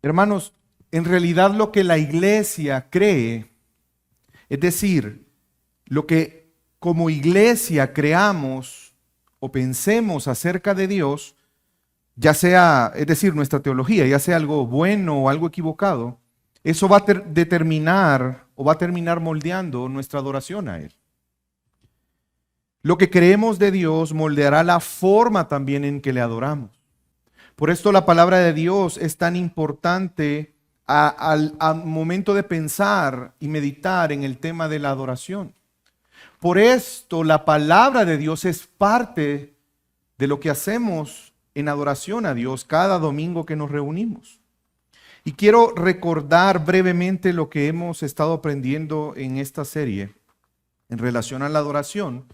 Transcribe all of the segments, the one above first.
Hermanos, en realidad lo que la iglesia cree, es decir, lo que como iglesia creamos o pensemos acerca de Dios, ya sea, es decir, nuestra teología, ya sea algo bueno o algo equivocado, eso va a determinar o va a terminar moldeando nuestra adoración a Él. Lo que creemos de Dios moldeará la forma también en que le adoramos. Por esto la palabra de Dios es tan importante al momento de pensar y meditar en el tema de la adoración. Por esto la palabra de Dios es parte de lo que hacemos en adoración a Dios cada domingo que nos reunimos. Y quiero recordar brevemente lo que hemos estado aprendiendo en esta serie en relación a la adoración.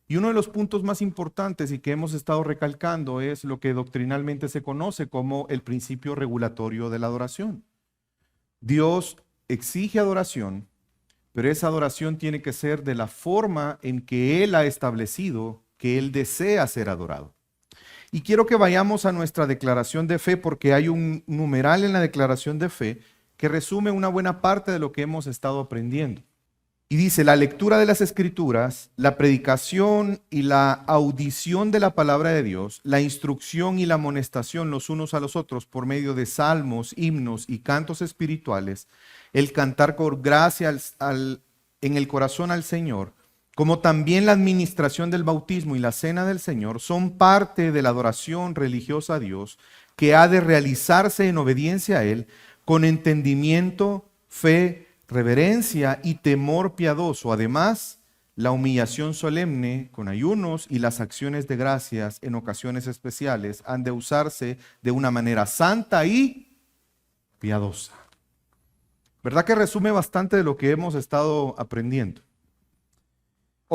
Y uno de los puntos más importantes y que hemos estado recalcando es lo que doctrinalmente se conoce como el principio regulatorio de la adoración. Dios exige adoración, pero esa adoración tiene que ser de la forma en que Él ha establecido que Él desea ser adorado. Y quiero que vayamos a nuestra declaración de fe porque hay un numeral en la declaración de fe que resume una buena parte de lo que hemos estado aprendiendo. Y dice, la lectura de las Escrituras, la predicación y la audición de la palabra de Dios, la instrucción y la amonestación los unos a los otros por medio de salmos, himnos y cantos espirituales, el cantar con gracia en el corazón al Señor, como también la administración del bautismo y la cena del Señor, son parte de la adoración religiosa a Dios que ha de realizarse en obediencia a Él, con entendimiento, fe, reverencia y temor piadoso. Además, la humillación solemne con ayunos y las acciones de gracias en ocasiones especiales han de usarse de una manera santa y piadosa. ¿Verdad que resume bastante de lo que hemos estado aprendiendo?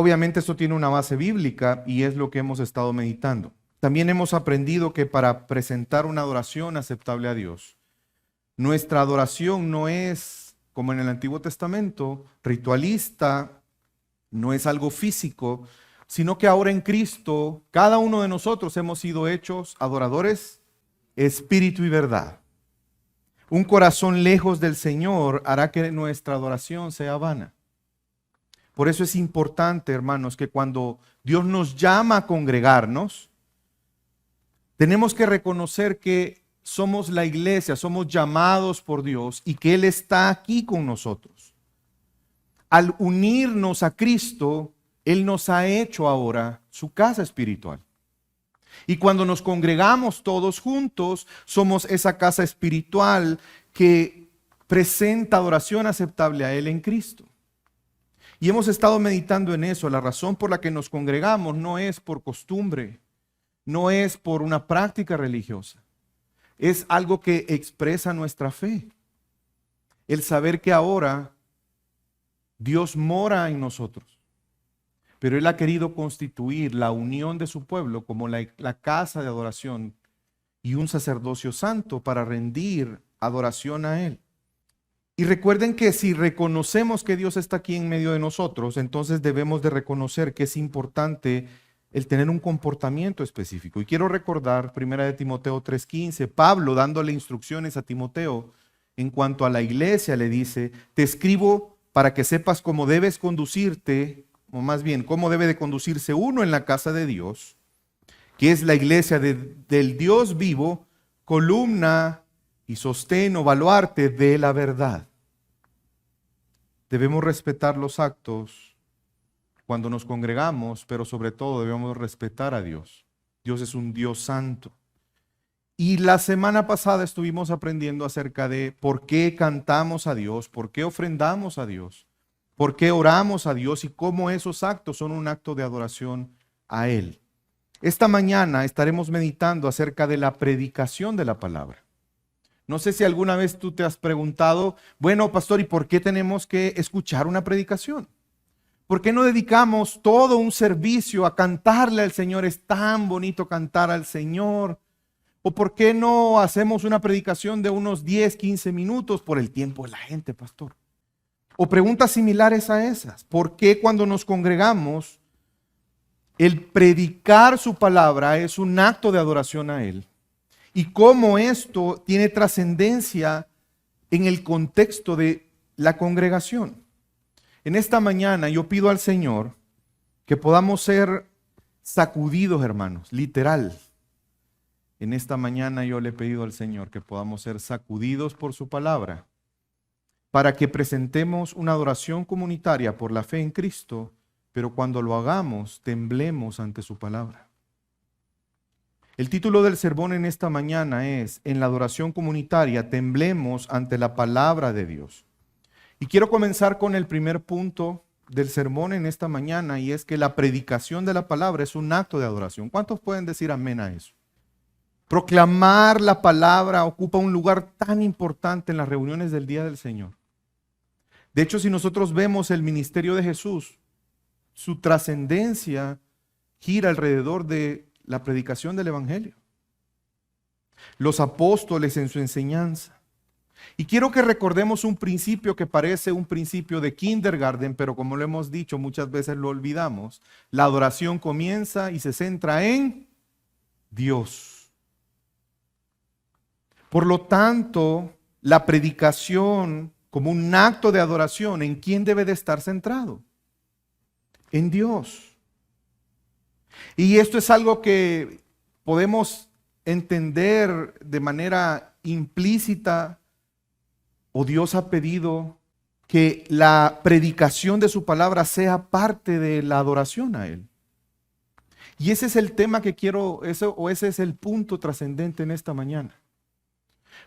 Obviamente esto tiene una base bíblica y es lo que hemos estado meditando. También hemos aprendido que para presentar una adoración aceptable a Dios, nuestra adoración no es, como en el Antiguo Testamento, ritualista, no es algo físico, sino que ahora en Cristo, cada uno de nosotros hemos sido hechos adoradores, espíritu y verdad. Un corazón lejos del Señor hará que nuestra adoración sea vana. Por eso es importante, hermanos, que cuando Dios nos llama a congregarnos, tenemos que reconocer que somos la iglesia, somos llamados por Dios y que Él está aquí con nosotros. Al unirnos a Cristo, Él nos ha hecho ahora su casa espiritual. Y cuando nos congregamos todos juntos, somos esa casa espiritual que presenta adoración aceptable a Él en Cristo. Y hemos estado meditando en eso. La razón por la que nos congregamos no es por costumbre, no es por una práctica religiosa. Es algo que expresa nuestra fe. El saber que ahora Dios mora en nosotros. Pero Él ha querido constituir la unión de su pueblo como la casa de adoración y un sacerdocio santo para rendir adoración a Él. Y recuerden que si reconocemos que Dios está aquí en medio de nosotros, entonces debemos de reconocer que es importante el tener un comportamiento específico. Y quiero recordar 1 Timoteo 3:15, Pablo dándole instrucciones a Timoteo en cuanto a la iglesia le dice, te escribo para que sepas cómo debes conducirte, o más bien, cómo debe de conducirse uno en la casa de Dios, que es la iglesia del Dios vivo, columna y sostén o baluarte de la verdad. Debemos respetar los actos cuando nos congregamos, pero sobre todo debemos respetar a Dios. Dios es un Dios santo. Y la semana pasada estuvimos aprendiendo acerca de por qué cantamos a Dios, por qué ofrendamos a Dios, por qué oramos a Dios y cómo esos actos son un acto de adoración a Él. Esta mañana estaremos meditando acerca de la predicación de la palabra. No sé si alguna vez tú te has preguntado, bueno, pastor, ¿y por qué tenemos que escuchar una predicación? ¿Por qué no dedicamos todo un servicio a cantarle al Señor? Es tan bonito cantar al Señor. ¿O por qué no hacemos una predicación de unos 10, 15 minutos por el tiempo de la gente, pastor? O preguntas similares a esas. ¿Por qué cuando nos congregamos, el predicar su palabra es un acto de adoración a Él? y cómo esto tiene trascendencia en el contexto de la congregación. En esta mañana yo pido al Señor que podamos ser sacudidos, hermanos, literal. En esta mañana yo le he pedido al Señor que podamos ser sacudidos por su palabra, para que presentemos una adoración comunitaria por la fe en Cristo, pero cuando lo hagamos, temblemos ante su palabra. El título del sermón en esta mañana es: en la adoración comunitaria, temblemos ante la palabra de Dios. Y quiero comenzar con el primer punto del sermón en esta mañana, y es que la predicación de la palabra es un acto de adoración. ¿Cuántos pueden decir amén a eso? Proclamar la palabra ocupa un lugar tan importante en las reuniones del día del Señor. De hecho, si nosotros vemos el ministerio de Jesús, su trascendencia gira alrededor de la predicación del Evangelio. Los apóstoles en su enseñanza. Y quiero que recordemos un principio que parece un principio de kindergarten, pero como lo hemos dicho, muchas veces lo olvidamos. La adoración comienza y se centra en Dios. Por lo tanto, la predicación como un acto de adoración, ¿en quién debe de estar centrado? En Dios. Y esto es algo que podemos entender de manera implícita, o Dios ha pedido que la predicación de su palabra sea parte de la adoración a Él. Y ese es el tema que quiero, ese es el punto trascendente en esta mañana.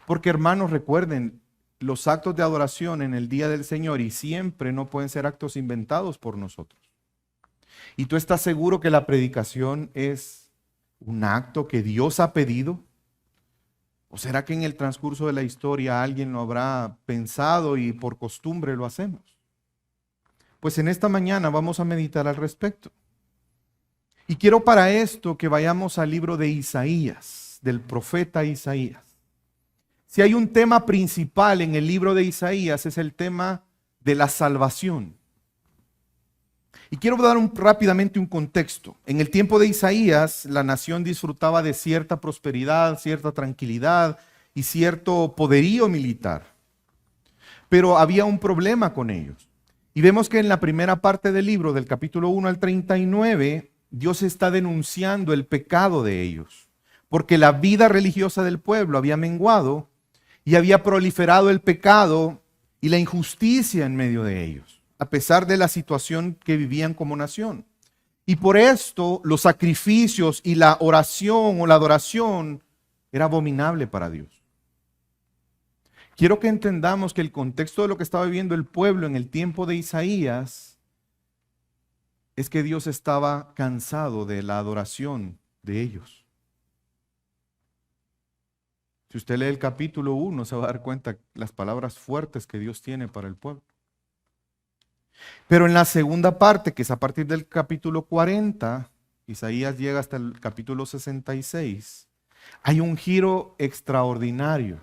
Porque, hermanos, recuerden, los actos de adoración en el día del Señor y siempre no pueden ser actos inventados por nosotros. ¿Y tú estás seguro que la predicación es un acto que Dios ha pedido? ¿O será que en el transcurso de la historia alguien lo habrá pensado y por costumbre lo hacemos? Pues en esta mañana vamos a meditar al respecto. Y quiero para esto que vayamos al libro de Isaías, del profeta Isaías. Si hay un tema principal en el libro de Isaías, es el tema de la salvación. Y quiero dar rápidamente un contexto. En el tiempo de Isaías, la nación disfrutaba de cierta prosperidad, cierta tranquilidad y cierto poderío militar. Pero había un problema con ellos. Y vemos que en la primera parte del libro, del capítulo 1 al 39, Dios está denunciando el pecado de ellos. Porque la vida religiosa del pueblo había menguado y había proliferado el pecado y la injusticia en medio de ellos, a pesar de la situación que vivían como nación. Y por esto los sacrificios y la oración o la adoración era abominable para Dios. Quiero que entendamos que el contexto de lo que estaba viviendo el pueblo en el tiempo de Isaías es que Dios estaba cansado de la adoración de ellos. Si usted lee el capítulo 1, se va a dar cuenta de las palabras fuertes que Dios tiene para el pueblo. Pero en la segunda parte, que es a partir del capítulo 40, Isaías llega hasta el capítulo 66, hay un giro extraordinario.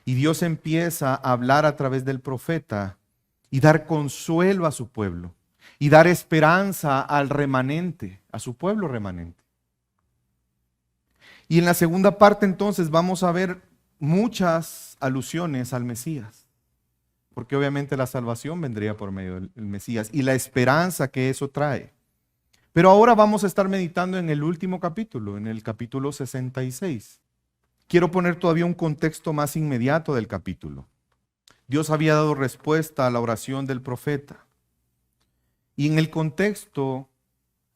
Y Dios empieza a hablar a través del profeta y dar consuelo a su pueblo y dar esperanza al remanente, a su pueblo remanente. Y en la segunda parte entonces vamos a ver muchas alusiones al Mesías, porque obviamente la salvación vendría por medio del Mesías y la esperanza que eso trae. Pero ahora vamos a estar meditando en el último capítulo, en el capítulo 66. Quiero poner todavía un contexto más inmediato del capítulo. Dios había dado respuesta a la oración del profeta. Y en el contexto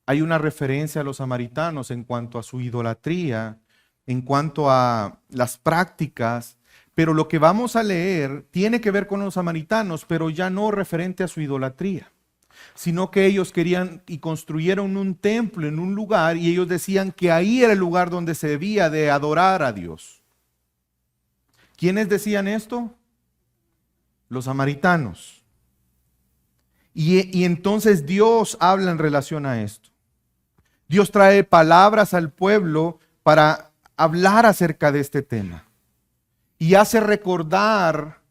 hay una referencia a los samaritanos en cuanto a su idolatría, en cuanto a las prácticas, pero lo que vamos a leer tiene que ver con los samaritanos, pero ya no referente a su idolatría, sino que ellos querían y construyeron un templo en un lugar y ellos decían que ahí era el lugar donde se debía de adorar a Dios. ¿Quiénes decían esto? Los samaritanos. Y entonces Dios habla en relación a esto. Dios trae palabras al pueblo para hablar acerca de este tema. Y hace recordar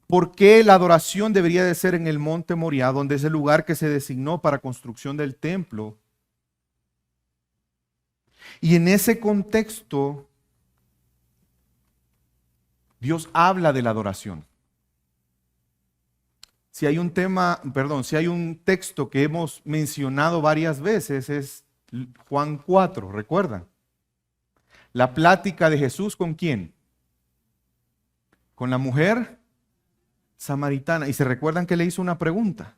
por qué la adoración debería de ser en el monte Moriah, donde es el lugar que se designó para construcción del templo. Y en ese contexto, Dios habla de la adoración. Si hay un texto que hemos mencionado varias veces es Juan 4, ¿recuerdan? La plática de Jesús ¿con quién? Con la mujer samaritana. Y se recuerdan que le hizo una pregunta.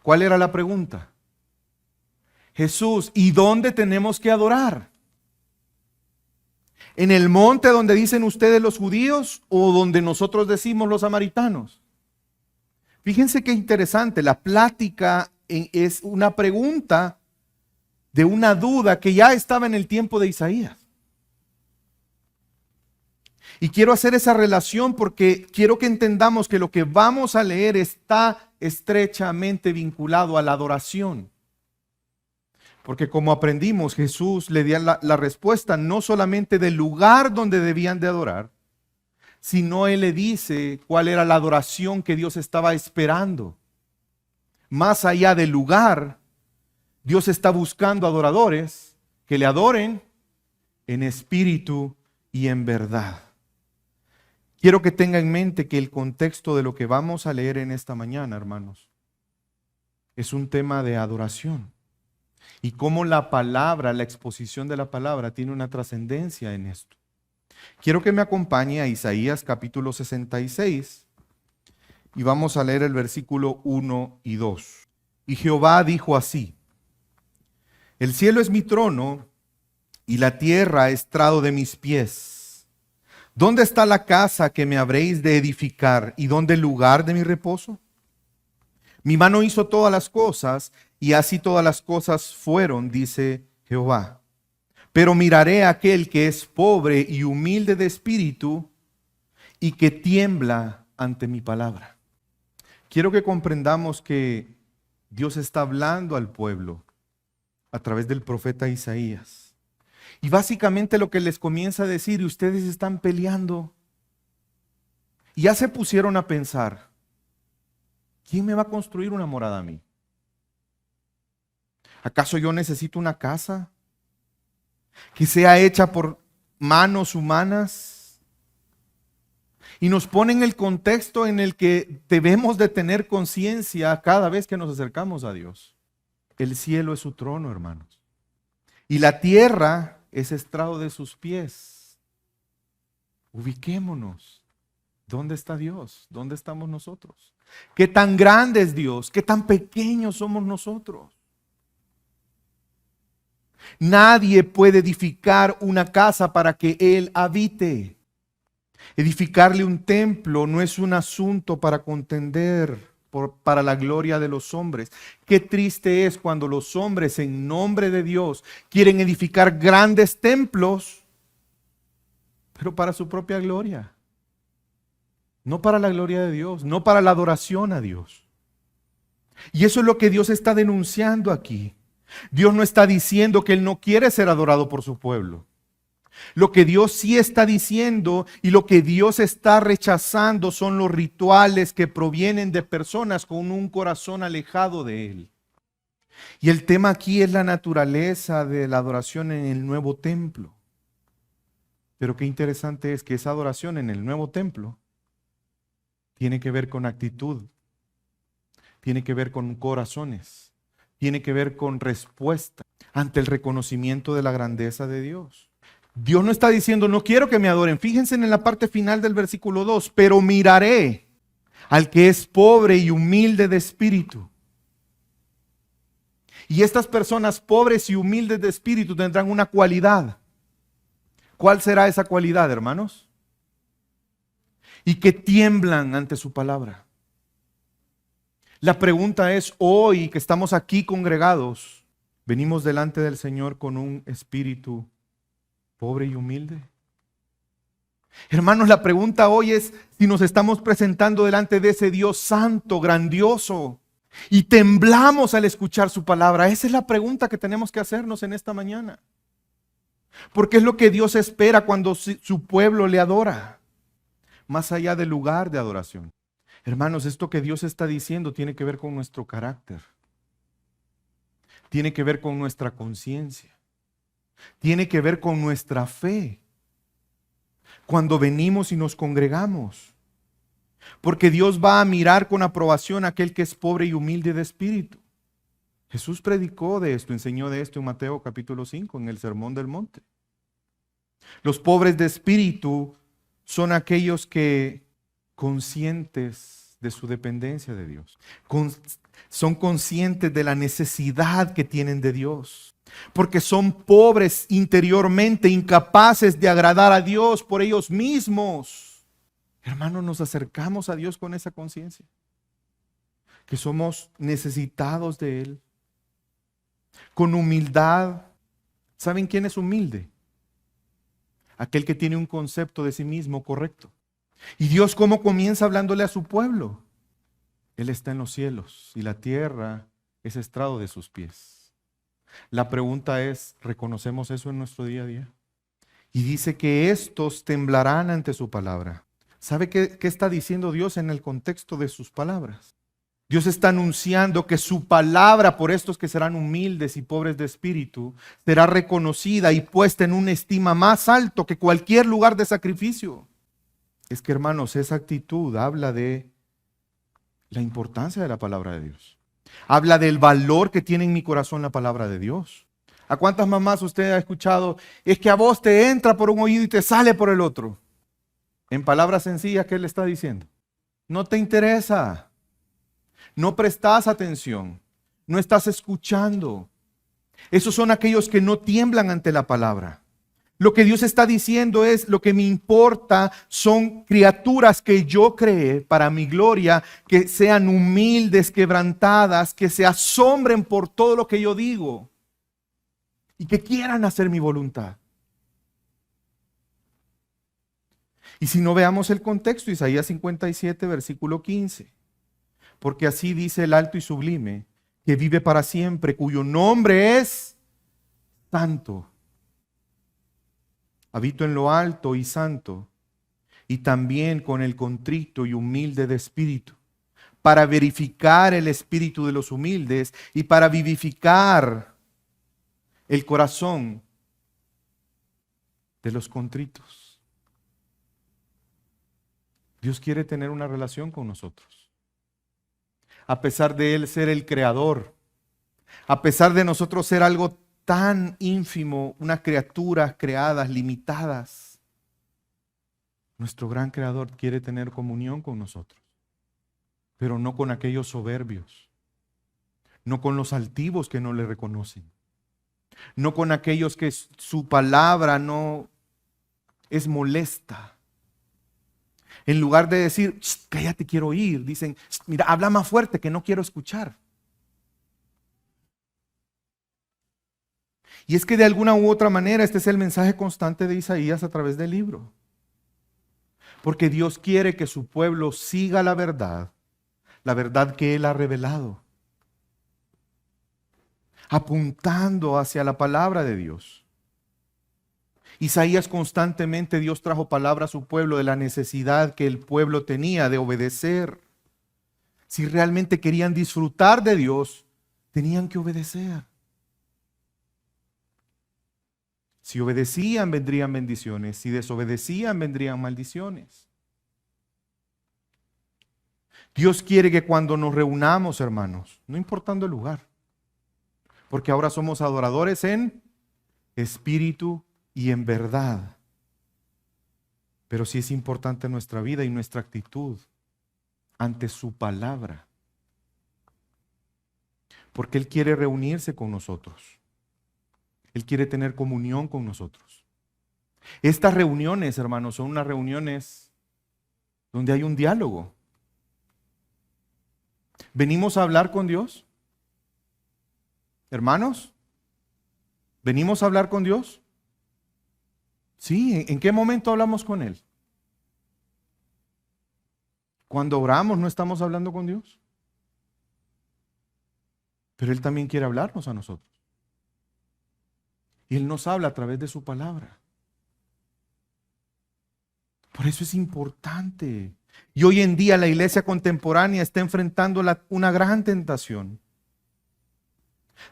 ¿Cuál era la pregunta? Jesús, ¿y dónde tenemos que adorar? ¿En el monte donde dicen ustedes los judíos o donde nosotros decimos los samaritanos? Fíjense qué interesante, la plática es una pregunta de una duda que ya estaba en el tiempo de Isaías. Y quiero hacer esa relación porque quiero que entendamos que lo que vamos a leer está estrechamente vinculado a la adoración. Porque como aprendimos, Jesús le dio la respuesta no solamente del lugar donde debían de adorar, sino Él le dice cuál era la adoración que Dios estaba esperando. Más allá del lugar, Dios está buscando adoradores que le adoren en espíritu y en verdad. Quiero que tenga en mente que el contexto de lo que vamos a leer en esta mañana, hermanos, es un tema de adoración. Y cómo la palabra, la exposición de la palabra tiene una trascendencia en esto. Quiero que me acompañe a Isaías capítulo 66 y vamos a leer el versículo 1 y 2. Y Jehová dijo así: el cielo es mi trono y la tierra estrado de mis pies. ¿Dónde está la casa que me habréis de edificar y dónde el lugar de mi reposo? Mi mano hizo todas las cosas y así todas las cosas fueron, dice Jehová. Pero miraré a aquel que es pobre y humilde de espíritu y que tiembla ante mi palabra. Quiero que comprendamos que Dios está hablando al pueblo a través del profeta Isaías. Y básicamente lo que les comienza a decir, y ustedes están peleando, y ya se pusieron a pensar, ¿quién me va a construir una morada a mí? ¿Acaso yo necesito una casa que sea hecha por manos humanas? Y nos pone en el contexto en el que debemos de tener conciencia cada vez que nos acercamos a Dios. El cielo es su trono, hermanos. Y la tierra es estrado de sus pies. Ubiquémonos. ¿Dónde está Dios? ¿Dónde estamos nosotros? ¿Qué tan grande es Dios? ¿Qué tan pequeños somos nosotros? Nadie puede edificar una casa para que Él habite. Edificarle un templo no es un asunto para contender para la gloria de los hombres. Qué triste es cuando los hombres en nombre de Dios quieren edificar grandes templos, pero para su propia gloria. No para la gloria de Dios, no para la adoración a Dios. Y eso es lo que Dios está denunciando aquí. Dios no está diciendo que Él no quiere ser adorado por su pueblo. Lo que Dios sí está diciendo y lo que Dios está rechazando son los rituales que provienen de personas con un corazón alejado de Él. Y el tema aquí es la naturaleza de la adoración en el nuevo templo. Pero qué interesante es que esa adoración en el nuevo templo tiene que ver con actitud, tiene que ver con corazones, tiene que ver con respuesta ante el reconocimiento de la grandeza de Dios. Dios no está diciendo, no quiero que me adoren. Fíjense en la parte final del versículo 2, pero miraré al que es pobre y humilde de espíritu. Y estas personas pobres y humildes de espíritu tendrán una cualidad. ¿Cuál será esa cualidad, hermanos? Y que tiemblan ante su palabra. La pregunta es, hoy que estamos aquí congregados, ¿venimos delante del Señor con un espíritu pobre y humilde? Hermanos, la pregunta hoy es si nos estamos presentando delante de ese Dios santo, grandioso, y temblamos al escuchar su palabra. Esa es la pregunta que tenemos que hacernos en esta mañana. Porque es lo que Dios espera cuando su pueblo le adora, más allá del lugar de adoración. Hermanos, esto que Dios está diciendo tiene que ver con nuestro carácter, tiene que ver con nuestra conciencia, tiene que ver con nuestra fe. cuando venimos y nos congregamos. Porque Dios va a mirar con aprobación a aquel que es pobre y humilde de espíritu. Jesús predicó de esto, enseñó de esto en Mateo capítulo 5, en el Sermón del Monte. Los pobres de espíritu son aquellos que, conscientes de su dependencia de Dios, son conscientes de la necesidad que tienen de Dios, porque son pobres interiormente, incapaces de agradar a Dios por ellos mismos. Hermanos, nos acercamos a Dios con esa conciencia, que somos necesitados de Él, con humildad. ¿Saben quién es humilde? Aquel que tiene un concepto de sí mismo correcto. ¿Y Dios cómo comienza hablándole a su pueblo? Él está en los cielos y la tierra es estrado de sus pies. La pregunta es, ¿reconocemos eso en nuestro día a día? Y dice que estos temblarán ante su palabra. ¿Sabe qué está diciendo Dios en el contexto de sus palabras? Dios está anunciando que su palabra por estos que serán humildes y pobres de espíritu será reconocida y puesta en una estima más alto que cualquier lugar de sacrificio. Es que, hermanos, esa actitud habla de la importancia de la palabra de Dios. Habla del valor que tiene en mi corazón la palabra de Dios. ¿A cuántas mamás usted ha escuchado? Es que a vos te entra por un oído y te sale por el otro. En palabras sencillas, ¿qué le está diciendo? No te interesa. No prestas atención, no estás escuchando. Esos son aquellos que no tiemblan ante la palabra. Lo que Dios está diciendo es, lo que me importa son criaturas que yo creé para mi gloria, que sean humildes, quebrantadas, que se asombren por todo lo que yo digo y que quieran hacer mi voluntad. Y si no, veamos el contexto, Isaías 57, versículo 15. Porque así dice el alto y sublime, que vive para siempre, cuyo nombre es santo. Habito en lo alto y santo, y también con el contrito y humilde de espíritu, para verificar el espíritu de los humildes y para vivificar el corazón de los contritos. Dios quiere tener una relación con nosotros. A pesar de Él ser el creador, a pesar de nosotros ser algo tan ínfimo, unas criaturas creadas, limitadas, nuestro gran creador quiere tener comunión con nosotros, pero no con aquellos soberbios, no con los altivos que no le reconocen, no con aquellos que su palabra no es molesta. En lugar de decir, cállate, quiero oír, dicen, mira, habla más fuerte que no quiero escuchar. Y es que de alguna u otra manera este es el mensaje constante de Isaías a través del libro. Porque Dios quiere que su pueblo siga la verdad que Él ha revelado, apuntando hacia la palabra de Dios. Isaías constantemente, Dios trajo palabra a su pueblo de la necesidad que el pueblo tenía de obedecer. Si realmente querían disfrutar de Dios, tenían que obedecer. Si obedecían, vendrían bendiciones. Si desobedecían, vendrían maldiciones. Dios quiere que cuando nos reunamos, hermanos, no importando el lugar, porque ahora somos adoradores en espíritu y en verdad. Pero sí es importante nuestra vida y nuestra actitud ante su palabra. Porque Él quiere reunirse con nosotros. Él quiere tener comunión con nosotros. Estas reuniones, hermanos, son unas reuniones donde hay un diálogo. ¿Venimos a hablar con Dios? Hermanos, ¿venimos a hablar con Dios? Sí, ¿en qué momento hablamos con Él? Cuando oramos, ¿no estamos hablando con Dios? Pero Él también quiere hablarnos a nosotros. Y Él nos habla a través de su palabra. Por eso es importante. Y hoy en día la iglesia contemporánea está enfrentando una gran tentación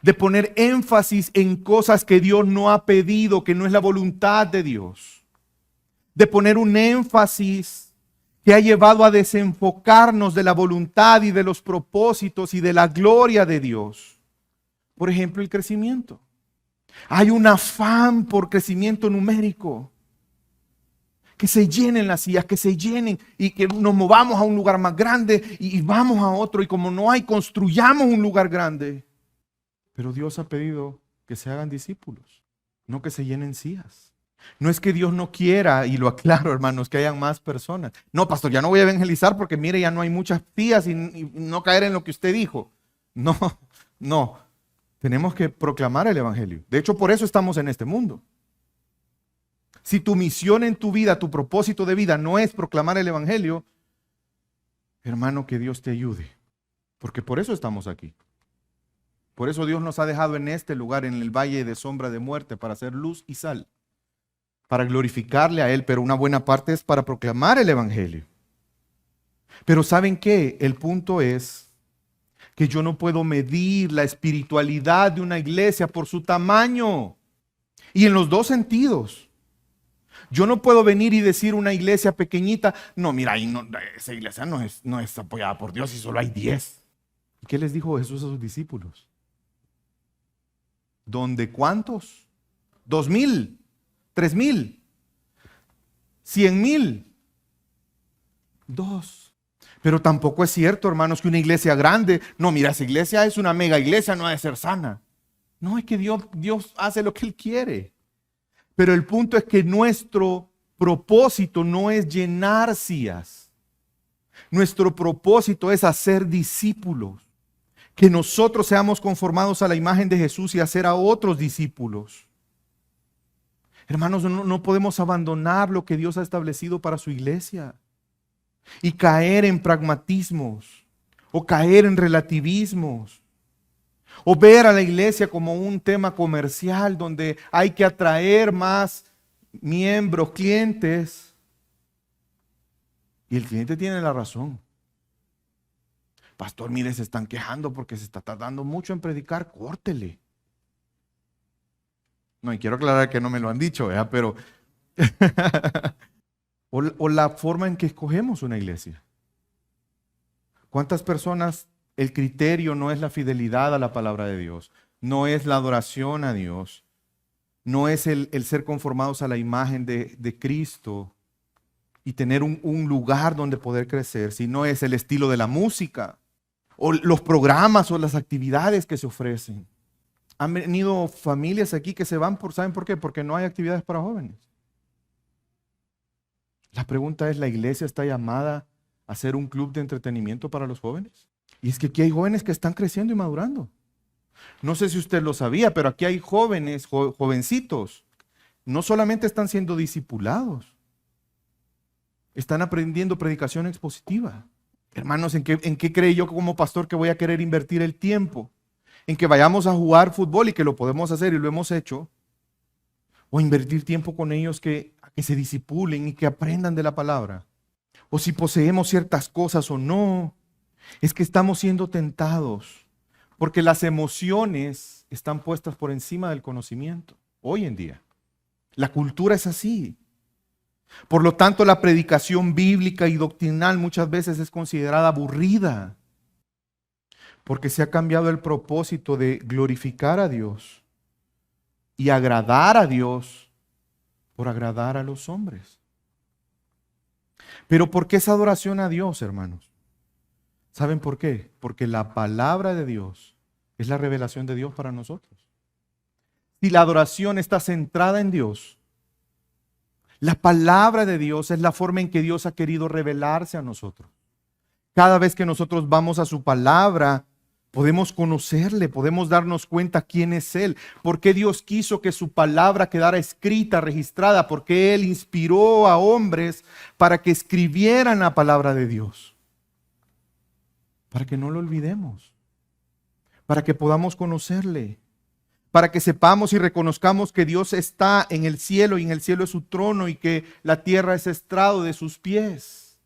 de poner énfasis en cosas que Dios no ha pedido, que no es la voluntad de Dios. de poner un énfasis que ha llevado a desenfocarnos de la voluntad y de los propósitos y de la gloria de Dios. Por ejemplo, el crecimiento. Hay un afán por crecimiento numérico. Que se llenen las sillas, que se llenen y que nos movamos a un lugar más grande y vamos a otro. Y como no hay, construyamos un lugar grande. Pero Dios ha pedido que se hagan discípulos, no que se llenen sillas. No es que Dios no quiera, y lo aclaro, hermanos, que hayan más personas. No, pastor, ya no voy a evangelizar porque mire, ya no hay muchas sillas y no caer en lo que usted dijo. No, no. Tenemos que proclamar el evangelio. De hecho, por eso estamos en este mundo. Si tu misión en tu vida, tu propósito de vida no es proclamar el evangelio, hermano, que Dios te ayude. Porque por eso estamos aquí. Por eso Dios nos ha dejado en este lugar, en el valle de sombra de muerte, para hacer luz y sal, para glorificarle a Él, pero una buena parte es para proclamar el evangelio. Pero ¿saben qué? El punto es que yo no puedo medir la espiritualidad de una iglesia por su tamaño. Y en los dos sentidos. Yo no puedo venir y decir una iglesia pequeñita, no, mira, ahí no, esa iglesia no es apoyada por Dios y solo hay 10. ¿Y qué les dijo Jesús a sus discípulos? ¿Dónde cuántos? 2,000, 3,000, 100,000, 2. Pero tampoco es cierto, hermanos, que una iglesia grande, no, mira, esa iglesia es una mega iglesia, no ha de ser sana. No, es que Dios hace lo que Él quiere. Pero el punto es que nuestro propósito no es llenar sillas. Nuestro propósito es hacer discípulos. Que nosotros seamos conformados a la imagen de Jesús y hacer a otros discípulos. Hermanos, no podemos abandonar lo que Dios ha establecido para su iglesia y caer en pragmatismos o caer en relativismos. O ver a la iglesia como un tema comercial donde hay que atraer más miembros, clientes. Y el cliente tiene la razón. Pastor, mire, se están quejando porque se está tardando mucho en predicar, córtele. No, y quiero aclarar que no me lo han dicho, ¿verdad? Pero o la forma en que escogemos una iglesia. ¿Cuántas personas? El criterio no es la fidelidad a la palabra de Dios, no es la adoración a Dios, no es el ser conformados a la imagen de Cristo y tener un lugar donde poder crecer, sino es el estilo de la música o los programas o las actividades que se ofrecen. Han venido familias aquí que se van ¿saben por qué? Porque no hay actividades para jóvenes. La pregunta es, ¿la iglesia está llamada a ser un club de entretenimiento para los jóvenes? Y es que aquí hay jóvenes que están creciendo y madurando. No sé si usted lo sabía, pero aquí hay jóvenes, jovencitos. No solamente están siendo discipulados, están aprendiendo predicación expositiva. Hermanos, ¿en qué cree yo como pastor que voy a querer invertir el tiempo? ¿En que vayamos a jugar fútbol y que lo podemos hacer y lo hemos hecho? ¿O invertir tiempo con ellos que se disipulen y que aprendan de la palabra? ¿O si poseemos ciertas cosas o no? Es que estamos siendo tentados porque las emociones están puestas por encima del conocimiento hoy en día. La cultura es así. Por lo tanto, la predicación bíblica y doctrinal muchas veces es considerada aburrida porque se ha cambiado el propósito de glorificar a Dios y agradar a Dios por agradar a los hombres. Pero ¿por qué esa adoración a Dios, hermanos? ¿Saben por qué? Porque la palabra de Dios es la revelación de Dios para nosotros. Si la adoración está centrada en Dios, la palabra de Dios es la forma en que Dios ha querido revelarse a nosotros. Cada vez que nosotros vamos a su palabra, podemos conocerle, podemos darnos cuenta quién es Él, por qué Dios quiso que su palabra quedara escrita, registrada, porque Él inspiró a hombres para que escribieran la palabra de Dios. Para que no lo olvidemos, para que podamos conocerle, para que sepamos y reconozcamos que Dios está en el cielo y en el cielo es su trono y que la tierra es estrado de sus pies.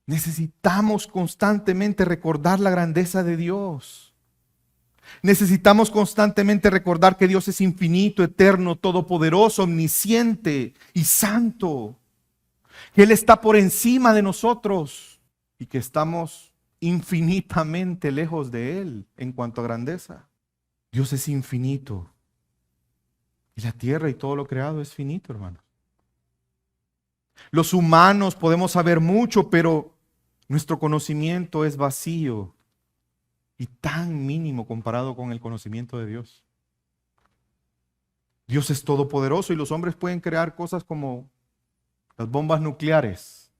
Necesitamos constantemente recordar la grandeza de Dios. Necesitamos constantemente recordar que Dios es infinito, eterno, todopoderoso, omnisciente y santo. Que Él está por encima de nosotros y que estamos infinitamente lejos de Él en cuanto a grandeza. Dios es infinito. Y la tierra y todo lo creado es finito, hermanos. Los humanos podemos saber mucho, pero nuestro conocimiento es vacío y tan mínimo comparado con el conocimiento de Dios. Dios es todopoderoso y los hombres pueden crear cosas como las bombas nucleares,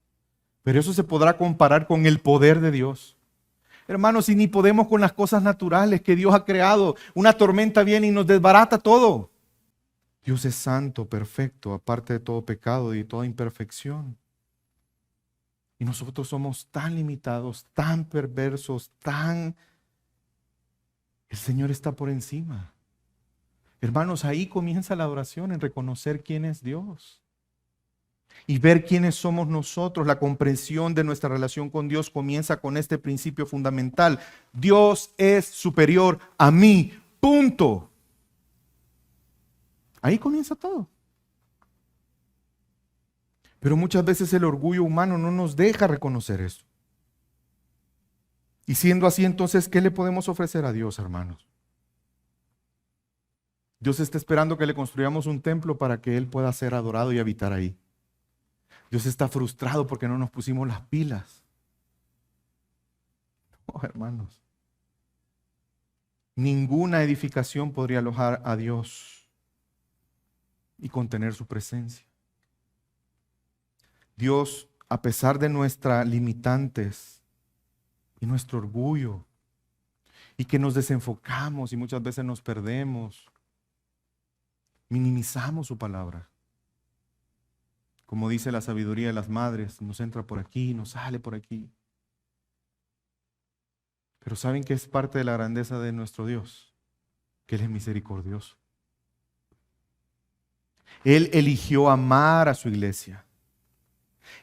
pero eso se podrá comparar con el poder de Dios. Hermanos, y ni podemos con las cosas naturales que Dios ha creado. Una tormenta viene y nos desbarata todo. Dios es santo, perfecto, aparte de todo pecado y de toda imperfección. Y nosotros somos tan limitados, tan perversos, tan... El Señor está por encima. Hermanos, ahí comienza la adoración, en reconocer quién es Dios. Y ver quiénes somos nosotros. La comprensión de nuestra relación con Dios comienza con este principio fundamental. Dios es superior a mí. Punto. Ahí comienza todo. Pero muchas veces el orgullo humano no nos deja reconocer eso. Y siendo así, entonces, ¿qué le podemos ofrecer a Dios, hermanos? Dios está esperando que le construyamos un templo para que Él pueda ser adorado y habitar ahí. Dios está frustrado porque no nos pusimos las pilas. No, hermanos. Ninguna edificación podría alojar a Dios y contener su presencia. Dios, a pesar de nuestras limitantes y nuestro orgullo, y que nos desenfocamos y muchas veces nos perdemos, minimizamos su palabra. Como dice la sabiduría de las madres, nos entra por aquí, nos sale por aquí. Pero ¿saben qué es parte de la grandeza de nuestro Dios? Que Él es misericordioso. Él eligió amar a su iglesia.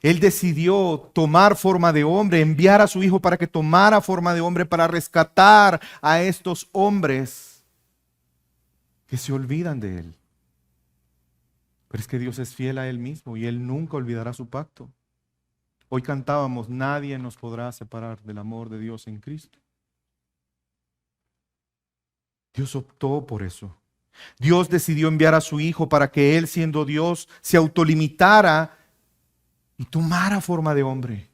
Él decidió tomar forma de hombre, enviar a su Hijo para que tomara forma de hombre, para rescatar a estos hombres que se olvidan de Él. Pero es que Dios es fiel a Él mismo y Él nunca olvidará su pacto. Hoy cantábamos, nadie nos podrá separar del amor de Dios en Cristo. Dios optó por eso. Dios decidió enviar a su Hijo para que Él, siendo Dios, se autolimitara y tomara forma de hombre.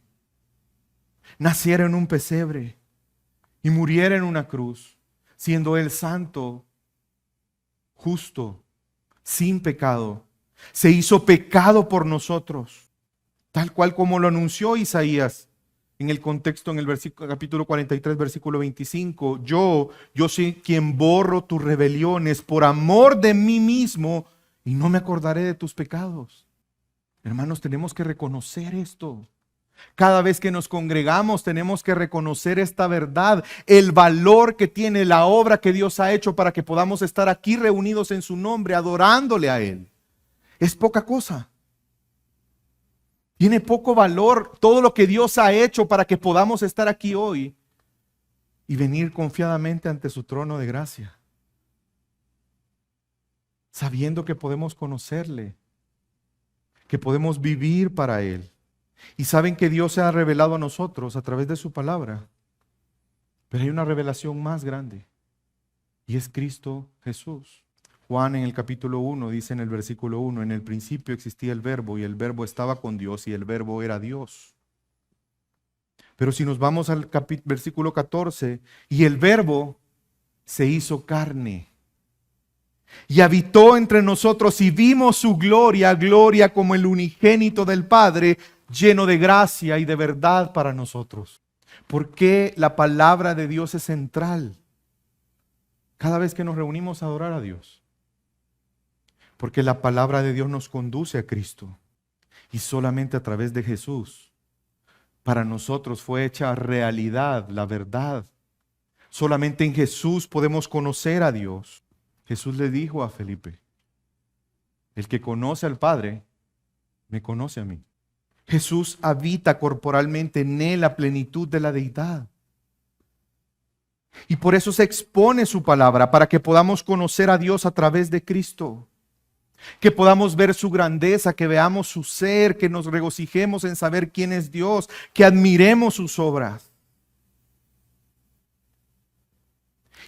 Naciera en un pesebre y muriera en una cruz, siendo Él santo, justo, sin pecado. Se hizo pecado por nosotros, tal cual como lo anunció Isaías en el contexto, en el capítulo 43, versículo 25. Yo soy quien borro tus rebeliones por amor de mí mismo y no me acordaré de tus pecados. Hermanos, tenemos que reconocer esto. Cada vez que nos congregamos tenemos que reconocer esta verdad, el valor que tiene la obra que Dios ha hecho para que podamos estar aquí reunidos en su nombre, adorándole a Él. Es poca cosa. Tiene poco valor todo lo que Dios ha hecho para que podamos estar aquí hoy y venir confiadamente ante su trono de gracia, sabiendo que podemos conocerle, que podemos vivir para Él. Y saben que Dios se ha revelado a nosotros a través de su palabra. Pero hay una revelación más grande y es Cristo Jesús. Juan en el capítulo 1 dice en el versículo 1, en el principio existía el verbo y el verbo estaba con Dios y el verbo era Dios. Pero si nos vamos al versículo 14, y el verbo se hizo carne y habitó entre nosotros y vimos su gloria, gloria como el unigénito del Padre, lleno de gracia y de verdad para nosotros. ¿Por qué la palabra de Dios es central cada vez que nos reunimos a adorar a Dios? Porque la palabra de Dios nos conduce a Cristo. Y solamente a través de Jesús, para nosotros fue hecha realidad la verdad. Solamente en Jesús podemos conocer a Dios. Jesús le dijo a Felipe, el que conoce al Padre, me conoce a mí. Jesús habita corporalmente en él la plenitud de la deidad. Y por eso se expone su palabra, para que podamos conocer a Dios a través de Cristo. Que podamos ver su grandeza, que veamos su ser, que nos regocijemos en saber quién es Dios, que admiremos sus obras.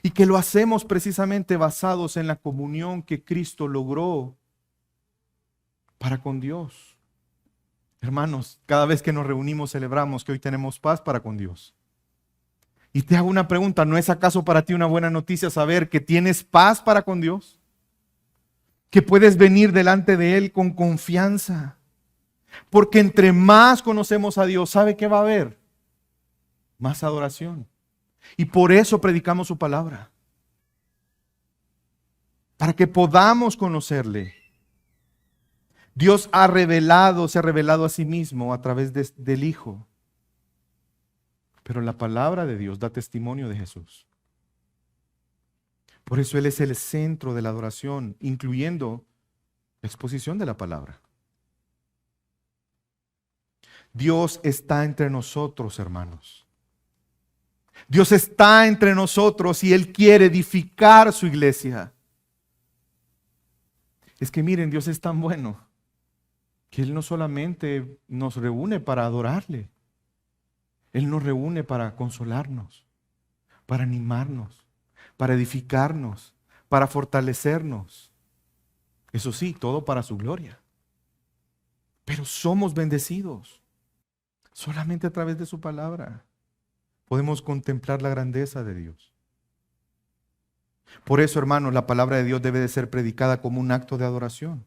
Y que lo hacemos precisamente basados en la comunión que Cristo logró para con Dios. Hermanos, cada vez que nos reunimos celebramos que hoy tenemos paz para con Dios. Y te hago una pregunta, ¿no es acaso para ti una buena noticia saber que tienes paz para con Dios? Que puedes venir delante de Él con confianza. Porque entre más conocemos a Dios, ¿sabe qué va a haber? Más adoración. Y por eso predicamos su palabra. Para que podamos conocerle. Dios se ha revelado a sí mismo a través del Hijo. Pero la palabra de Dios da testimonio de Jesús. Por eso Él es el centro de la adoración, incluyendo la exposición de la palabra. Dios está entre nosotros, hermanos. Dios está entre nosotros y Él quiere edificar su iglesia. Es que miren, Dios es tan bueno que Él no solamente nos reúne para adorarle, Él nos reúne para consolarnos, para animarnos, para edificarnos, para fortalecernos. Eso sí, todo para su gloria. Pero somos bendecidos solamente a través de su palabra. Podemos contemplar la grandeza de Dios. Por eso, hermanos, la palabra de Dios debe de ser predicada como un acto de adoración.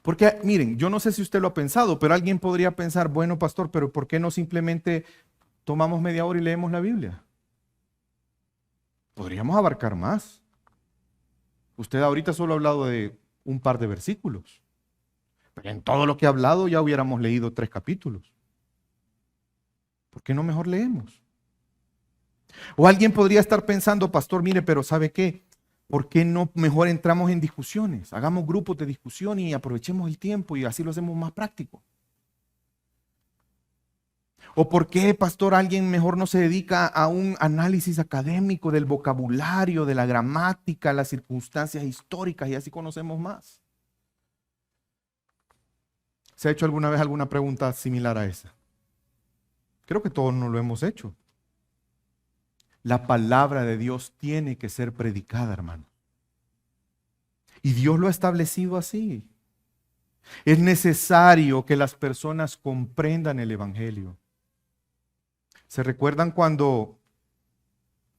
Porque, miren, yo no sé si usted lo ha pensado, pero alguien podría pensar, bueno, pastor, pero ¿por qué no simplemente tomamos media hora y leemos la Biblia? Podríamos abarcar más. Usted ahorita solo ha hablado de un par de versículos. Pero en todo lo que ha hablado ya hubiéramos leído 3 capítulos. ¿Por qué no mejor leemos? O alguien podría estar pensando, pastor, mire, pero ¿sabe qué? ¿Por qué no mejor entramos en discusiones? Hagamos grupos de discusión y aprovechemos el tiempo y así lo hacemos más práctico. ¿O por qué, pastor, alguien mejor no se dedica a un análisis académico del vocabulario, de la gramática, las circunstancias históricas y así conocemos más? ¿Se ha hecho alguna vez alguna pregunta similar a esa? Creo que todos nos lo hemos hecho. La palabra de Dios tiene que ser predicada, hermano. Y Dios lo ha establecido así. Es necesario que las personas comprendan el Evangelio. ¿Se recuerdan cuando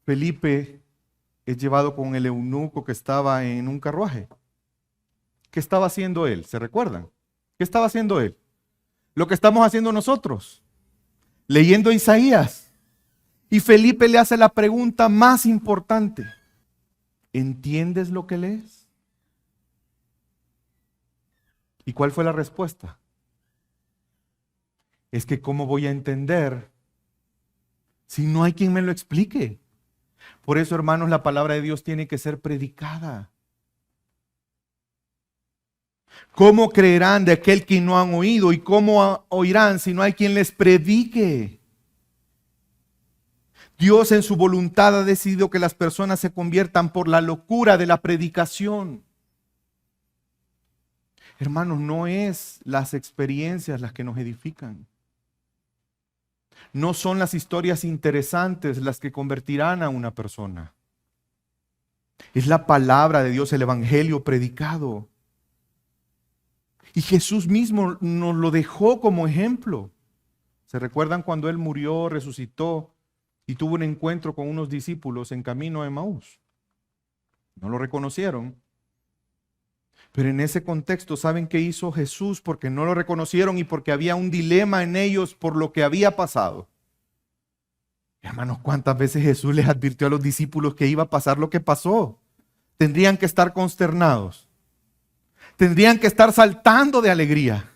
Felipe es llevado con el eunuco que estaba en un carruaje? ¿Qué estaba haciendo él? ¿Se recuerdan? ¿Qué estaba haciendo él? Lo que estamos haciendo nosotros, leyendo Isaías. Y Felipe le hace la pregunta más importante. ¿Entiendes lo que lees? ¿Y cuál fue la respuesta? Es que ¿cómo voy a entender si no hay quien me lo explique? Por eso, hermanos, la palabra de Dios tiene que ser predicada. ¿Cómo creerán de aquel que no han oído? ¿Y cómo oirán si no hay quien les predique? Dios en su voluntad ha decidido que las personas se conviertan por la locura de la predicación. Hermanos, no es las experiencias las que nos edifican. No son las historias interesantes las que convertirán a una persona. Es la palabra de Dios, el evangelio predicado. Y Jesús mismo nos lo dejó como ejemplo. ¿Se recuerdan cuando Él murió, resucitó y tuvo un encuentro con unos discípulos en camino a Emaús? No lo reconocieron. Pero en ese contexto, ¿saben qué hizo Jesús? Porque no lo reconocieron y porque había un dilema en ellos por lo que había pasado. Hermanos, ¿cuántas veces Jesús les advirtió a los discípulos que iba a pasar lo que pasó? Tendrían que estar consternados. Tendrían que estar saltando de alegría.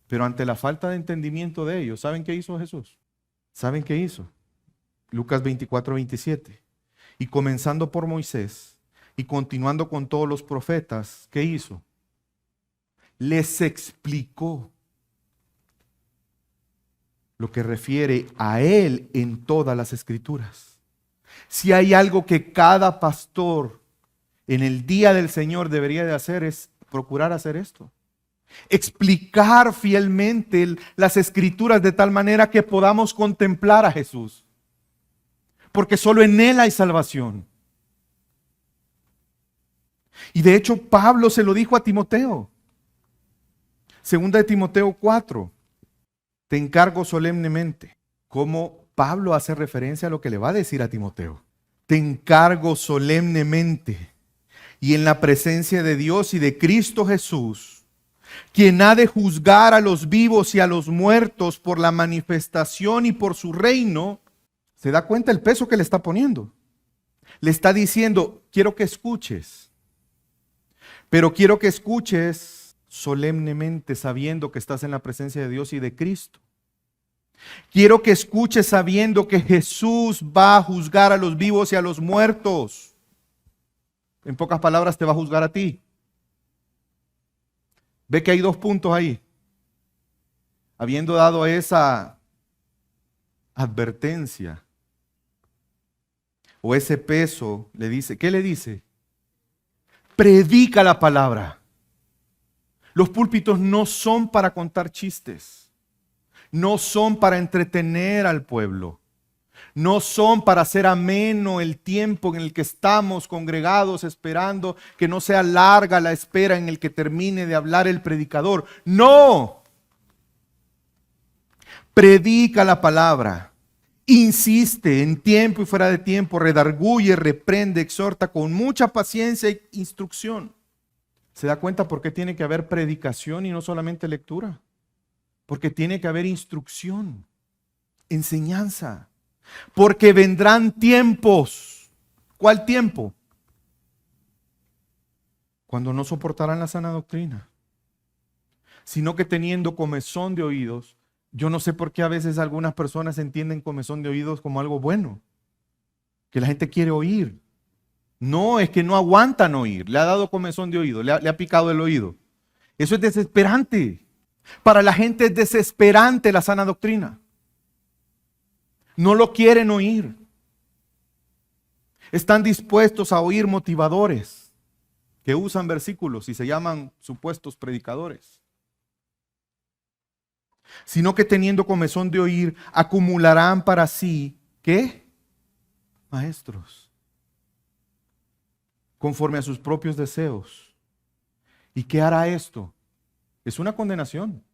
Pero ante la falta de entendimiento de ellos, ¿saben qué hizo Jesús? ¿Saben qué hizo? Lucas 24:27. Y comenzando por Moisés y continuando con todos los profetas, ¿qué hizo? Les explicó lo que refiere a Él en todas las Escrituras. Si hay algo que cada pastor en el día del Señor debería de hacer, es procurar hacer esto. Explicar fielmente las Escrituras de tal manera que podamos contemplar a Jesús. Porque solo en Él hay salvación. Y de hecho Pablo se lo dijo a Timoteo. Segunda de Timoteo 4. Te encargo solemnemente. Como Pablo hace referencia a lo que le va a decir a Timoteo. Te encargo solemnemente y en la presencia de Dios y de Cristo Jesús, quien ha de juzgar a los vivos y a los muertos por la manifestación y por su reino. ¿Se da cuenta el peso que le está poniendo? Le está diciendo, quiero que escuches, pero quiero que escuches solemnemente, sabiendo que estás en la presencia de Dios y de Cristo. Quiero que escuches sabiendo que Jesús va a juzgar a los vivos y a los muertos. En pocas palabras, te va a juzgar a ti. Ve que hay dos puntos ahí. Habiendo dado esa advertencia o ese peso, le dice, ¿qué le dice? Predica la palabra. Los púlpitos no son para contar chistes. No son para entretener al pueblo. No son para hacer ameno el tiempo en el que estamos congregados esperando que no sea larga la espera en el que termine de hablar el predicador. No. Predica la palabra. Insiste en tiempo y fuera de tiempo. Redarguye, reprende, exhorta con mucha paciencia e instrucción. ¿Se da cuenta por qué tiene que haber predicación y no solamente lectura? Porque tiene que haber instrucción, enseñanza. Porque vendrán tiempos. ¿Cuál tiempo? Cuando no soportarán la sana doctrina, sino que teniendo comezón de oídos. Yo no sé por qué a veces algunas personas entienden comezón de oídos como algo bueno, que la gente quiere oír. No, es que no aguantan oír. Le ha dado comezón de oído, le ha picado el oído. Eso es desesperante. Para la gente es desesperante la sana doctrina. No lo quieren oír. Están dispuestos a oír motivadores que usan versículos y se llaman supuestos predicadores. Sino que teniendo comezón de oír, acumularán para sí, ¿qué? Maestros, conforme a sus propios deseos. ¿Y qué hará esto? Es una condenación.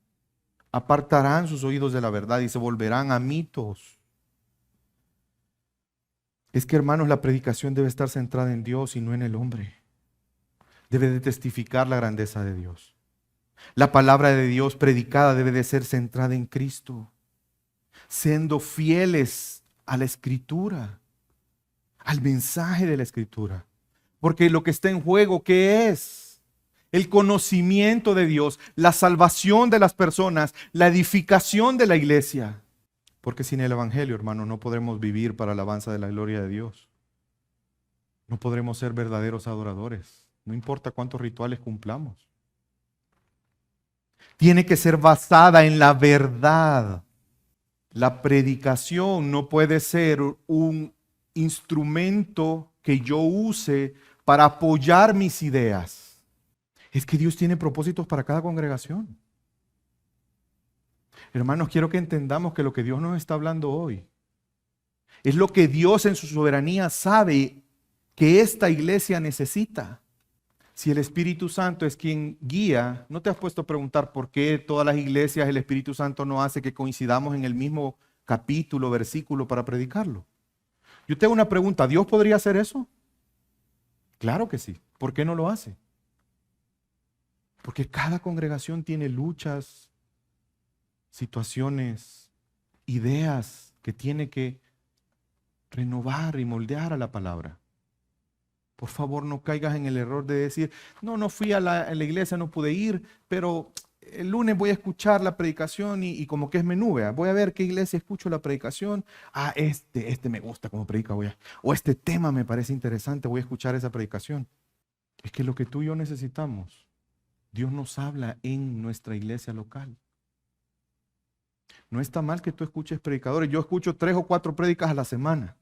Apartarán sus oídos de la verdad y se volverán a mitos. Es que, hermanos, la predicación debe estar centrada en Dios y no en el hombre. Debe de testificar la grandeza de Dios. La palabra de Dios predicada debe de ser centrada en Cristo, siendo fieles a la Escritura, al mensaje de la Escritura. Porque lo que está en juego, ¿qué es? El conocimiento de Dios, la salvación de las personas, la edificación de la iglesia. Porque sin el Evangelio, hermano, no podremos vivir para la alabanza de la gloria de Dios. No podremos ser verdaderos adoradores. No importa cuántos rituales cumplamos. Tiene que ser basada en la verdad. La predicación no puede ser un instrumento que yo use para apoyar mis ideas. Es que Dios tiene propósitos para cada congregación. Hermanos, quiero que entendamos que lo que Dios nos está hablando hoy es lo que Dios en su soberanía sabe que esta iglesia necesita. Si el Espíritu Santo es quien guía, ¿no te has puesto a preguntar por qué todas las iglesias el Espíritu Santo no hace que coincidamos en el mismo capítulo, versículo para predicarlo? Yo te hago una pregunta, ¿Dios podría hacer eso? Claro que sí. ¿Por qué no lo hace? Porque cada congregación tiene luchas, situaciones, ideas que tiene que renovar y moldear a la palabra. Por favor, no caigas en el error de decir, no fui a la iglesia, no pude ir, pero el lunes voy a escuchar la predicación y como que es menú, ¿vea? Voy a ver qué iglesia escucho la predicación. Ah, este me gusta como predica, o este tema me parece interesante, voy a escuchar esa predicación. Es que lo que tú y yo necesitamos, Dios nos habla en nuestra iglesia local. No está mal que tú escuches predicadores. Yo escucho 3 o 4 prédicas a la semana.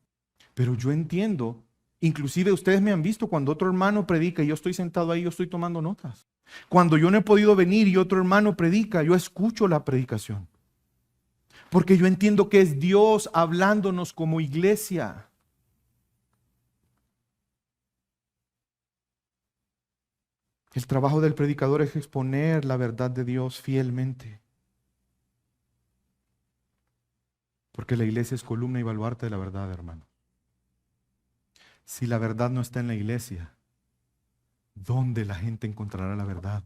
Pero yo entiendo, inclusive ustedes me han visto cuando otro hermano predica y yo estoy sentado ahí, yo estoy tomando notas. Cuando yo no he podido venir y otro hermano predica, yo escucho la predicación. Porque yo entiendo que es Dios hablándonos como iglesia. El trabajo del predicador es exponer la verdad de Dios fielmente. Porque la iglesia es columna y baluarte de la verdad, hermano. Si la verdad no está en la iglesia, ¿dónde la gente encontrará la verdad?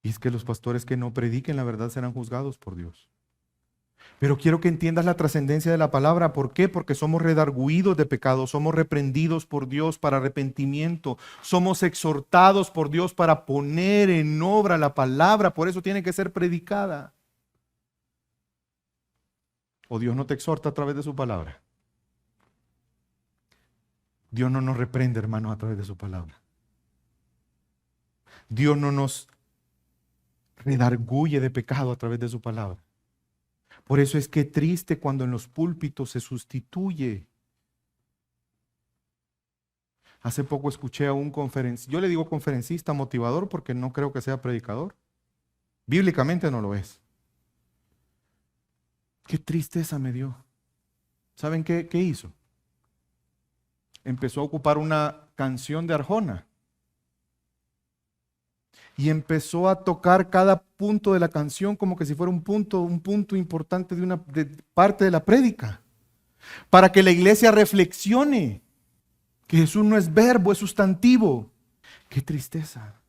Y es que los pastores que no prediquen la verdad serán juzgados por Dios. Pero quiero que entiendas la trascendencia de la palabra. ¿Por qué? Porque somos redarguidos de pecado, somos reprendidos por Dios para arrepentimiento, somos exhortados por Dios para poner en obra la palabra. Por eso tiene que ser predicada. ¿O Dios no te exhorta a través de su palabra? Dios no nos reprende, hermanos, a través de su palabra. Dios no nos redarguye de pecado a través de su palabra. Por eso es que triste cuando en los púlpitos se sustituye. Hace poco escuché a un conferencista, yo le digo conferencista motivador porque no creo que sea predicador. Bíblicamente no lo es. Qué tristeza me dio. ¿Saben qué hizo? Empezó a ocupar una canción de Arjona. Y empezó a tocar cada punto de la canción como que si fuera un punto importante de parte de la prédica. Para que la iglesia reflexione que Jesús no es verbo, es sustantivo. Qué tristeza.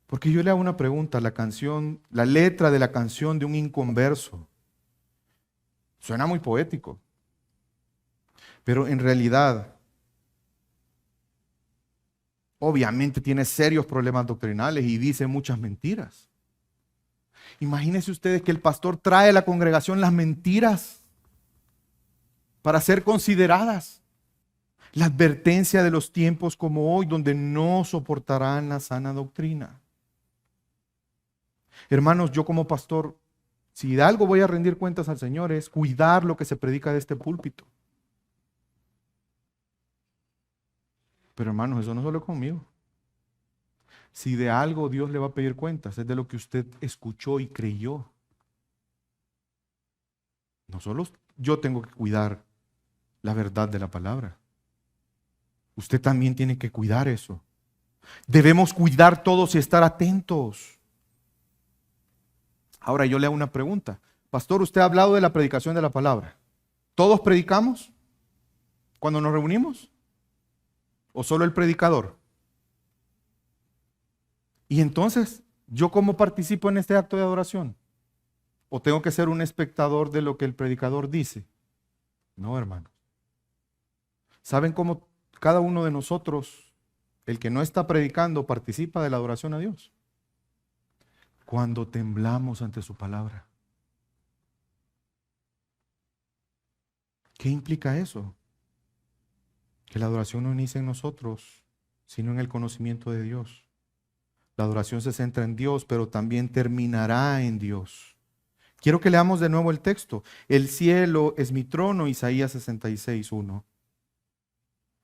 Porque yo le hago una pregunta, la letra de la canción de un inconverso, suena muy poético, pero en realidad, obviamente tiene serios problemas doctrinales y dice muchas mentiras. Imagínense ustedes que el pastor trae a la congregación las mentiras para ser consideradas. La advertencia de los tiempos como hoy, donde no soportarán la sana doctrina. Hermanos, yo como pastor, si de algo voy a rendir cuentas al Señor es cuidar lo que se predica de este púlpito. Pero hermanos, eso no solo es conmigo. Si de algo Dios le va a pedir cuentas, es de lo que usted escuchó y creyó. No solo yo tengo que cuidar la verdad de la palabra. Usted también tiene que cuidar eso. Debemos cuidar todos y estar atentos. Ahora yo le hago una pregunta. Pastor, usted ha hablado de la predicación de la palabra. ¿Todos predicamos cuando nos reunimos? ¿O solo el predicador? Y entonces, ¿yo cómo participo en este acto de adoración? ¿O tengo que ser un espectador de lo que el predicador dice? No, hermanos. ¿Saben cómo cada uno de nosotros, el que no está predicando, participa de la adoración a Dios? Cuando temblamos ante su palabra. ¿Qué implica eso? Que la adoración no inicia en nosotros, sino en el conocimiento de Dios. La adoración se centra en Dios, pero también terminará en Dios. Quiero que leamos de nuevo el texto. El cielo es mi trono, Isaías 66:1.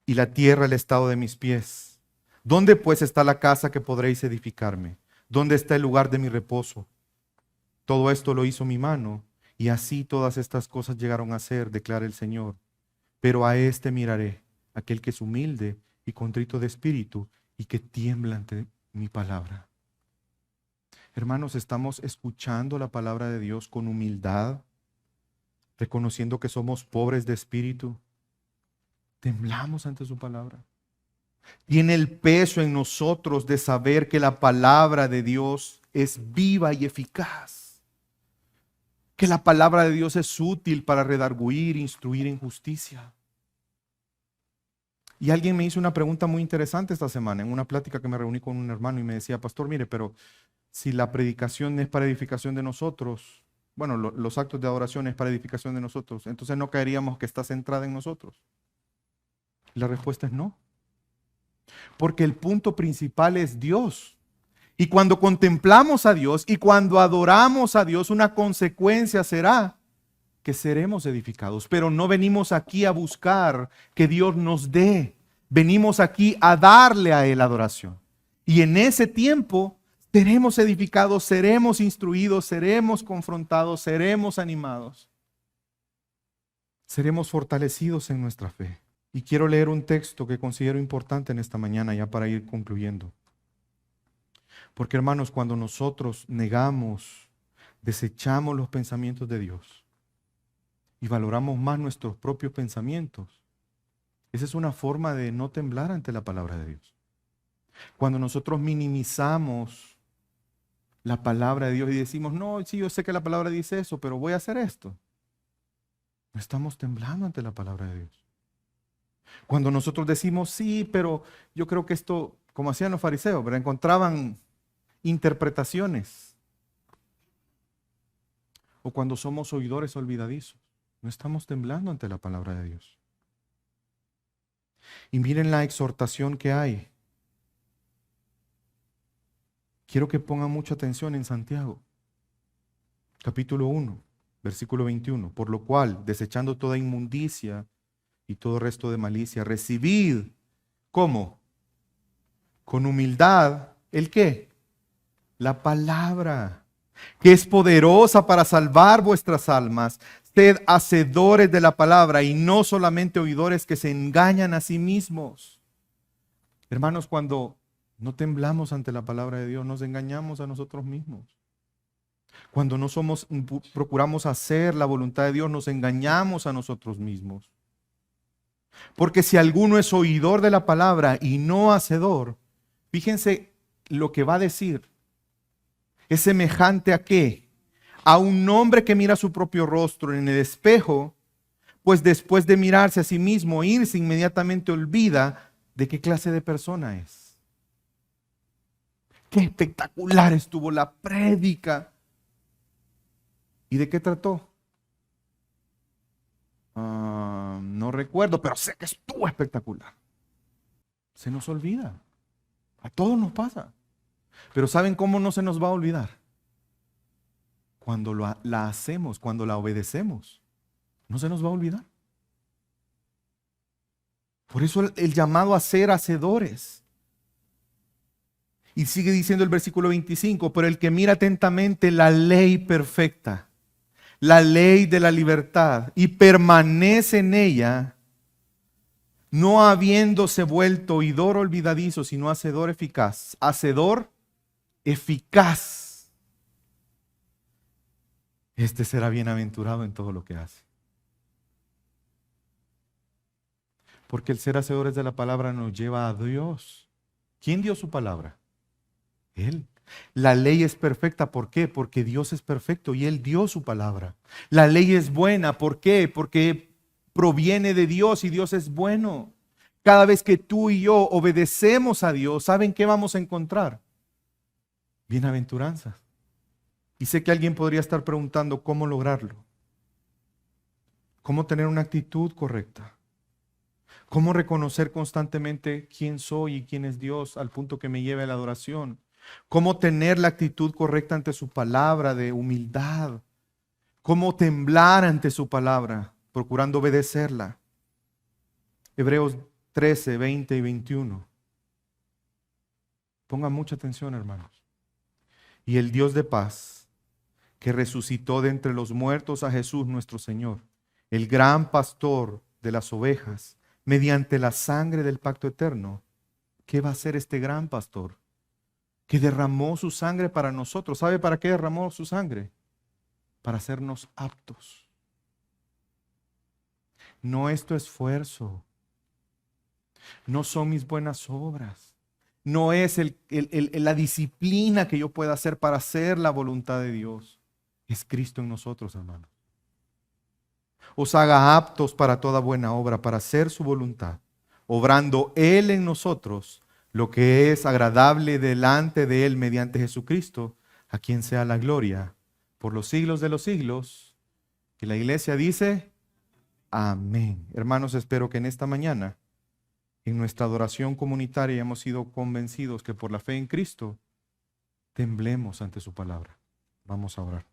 Y la tierra el estado de mis pies. ¿Dónde pues está la casa que podréis edificarme? ¿Dónde está el lugar de mi reposo? Todo esto lo hizo mi mano, y así todas estas cosas llegaron a ser, declara el Señor. Pero a este miraré, aquel que es humilde y contrito de espíritu, y que tiembla ante mi palabra. Hermanos, estamos escuchando la palabra de Dios con humildad, reconociendo que somos pobres de espíritu. Temblamos ante su palabra. Tiene el peso en nosotros de saber que la palabra de Dios es viva y eficaz. Que la palabra de Dios es útil para redarguir, instruir en justicia. Y alguien me hizo una pregunta muy interesante esta semana en una plática que me reuní con un hermano y me decía, pastor, mire, pero si la predicación es para edificación de nosotros, bueno, los actos de adoración es para edificación de nosotros, entonces no caeríamos que está centrada en nosotros. Y la respuesta es no. Porque el punto principal es Dios. Y cuando contemplamos a Dios y cuando adoramos a Dios, una consecuencia será que seremos edificados. Pero no venimos aquí a buscar que Dios nos dé. Venimos aquí a darle a Él adoración. Y en ese tiempo seremos edificados, seremos instruidos, seremos confrontados, seremos animados. Seremos fortalecidos en nuestra fe. Y quiero leer un texto que considero importante en esta mañana ya para ir concluyendo. Porque hermanos, cuando nosotros negamos, desechamos los pensamientos de Dios y valoramos más nuestros propios pensamientos, esa es una forma de no temblar ante la palabra de Dios. Cuando nosotros minimizamos la palabra de Dios y decimos, no, sí, yo sé que la palabra dice eso, pero voy a hacer esto. No estamos temblando ante la palabra de Dios. Cuando nosotros decimos, sí, pero yo creo que esto, como hacían los fariseos, ¿verdad? Encontraban interpretaciones. O cuando somos oidores olvidadizos, no estamos temblando ante la palabra de Dios. Y miren la exhortación que hay. Quiero que pongan mucha atención en Santiago, capítulo 1, versículo 21. Por lo cual, desechando toda inmundicia y todo resto de malicia, recibid, ¿cómo? Con humildad, ¿el qué? La palabra, que es poderosa para salvar vuestras almas. Sed hacedores de la palabra y no solamente oidores que se engañan a sí mismos. Hermanos, cuando no temblamos ante la palabra de Dios, nos engañamos a nosotros mismos. Cuando no procuramos hacer la voluntad de Dios, nos engañamos a nosotros mismos. Porque si alguno es oidor de la palabra y no hacedor, fíjense lo que va a decir. Es semejante a qué? A un hombre que mira su propio rostro en el espejo, pues después de mirarse a sí mismo, irse inmediatamente olvida de qué clase de persona es. Qué espectacular estuvo la prédica. ¿Y de qué trató? No recuerdo, pero sé que estuvo espectacular. Se nos olvida. A todos nos pasa. Pero ¿saben cómo no se nos va a olvidar? Cuando la hacemos, cuando la obedecemos. No se nos va a olvidar. Por eso el llamado a ser hacedores. Y sigue diciendo el versículo 25, pero el que mira atentamente la ley perfecta, la ley de la libertad, y permanece en ella, no habiéndose vuelto oidor olvidadizo, sino hacedor eficaz. Hacedor eficaz. Este será bienaventurado en todo lo que hace. Porque el ser hacedores de la palabra nos lleva a Dios. ¿Quién dio su palabra? Él. La ley es perfecta, ¿por qué? Porque Dios es perfecto y Él dio su palabra. La ley es buena, ¿por qué? Porque proviene de Dios y Dios es bueno. Cada vez que tú y yo obedecemos a Dios, ¿saben qué vamos a encontrar? Bienaventuranzas. Y sé que alguien podría estar preguntando cómo lograrlo. ¿Cómo tener una actitud correcta? ¿Cómo reconocer constantemente quién soy y quién es Dios al punto que me lleve a la adoración? ¿Cómo tener la actitud correcta ante su palabra de humildad? ¿Cómo temblar ante su palabra, procurando obedecerla? Hebreos 13, 20 y 21. Pongan mucha atención, hermanos. Y el Dios de paz, que resucitó de entre los muertos a Jesús nuestro Señor, el gran pastor de las ovejas, mediante la sangre del pacto eterno. ¿Qué va a hacer este gran pastor? Que derramó su sangre para nosotros. ¿Sabe para qué derramó su sangre? Para hacernos aptos. No es tu esfuerzo. No son mis buenas obras. No es la disciplina que yo pueda hacer para hacer la voluntad de Dios. Es Cristo en nosotros, hermanos. Os haga aptos para toda buena obra, para hacer su voluntad, obrando Él en nosotros lo que es agradable delante de Él mediante Jesucristo, a quien sea la gloria por los siglos de los siglos. Y la iglesia dice, amén. Hermanos, espero que en esta mañana, en nuestra adoración comunitaria, hemos sido convencidos que por la fe en Cristo temblemos ante su palabra. Vamos a orar.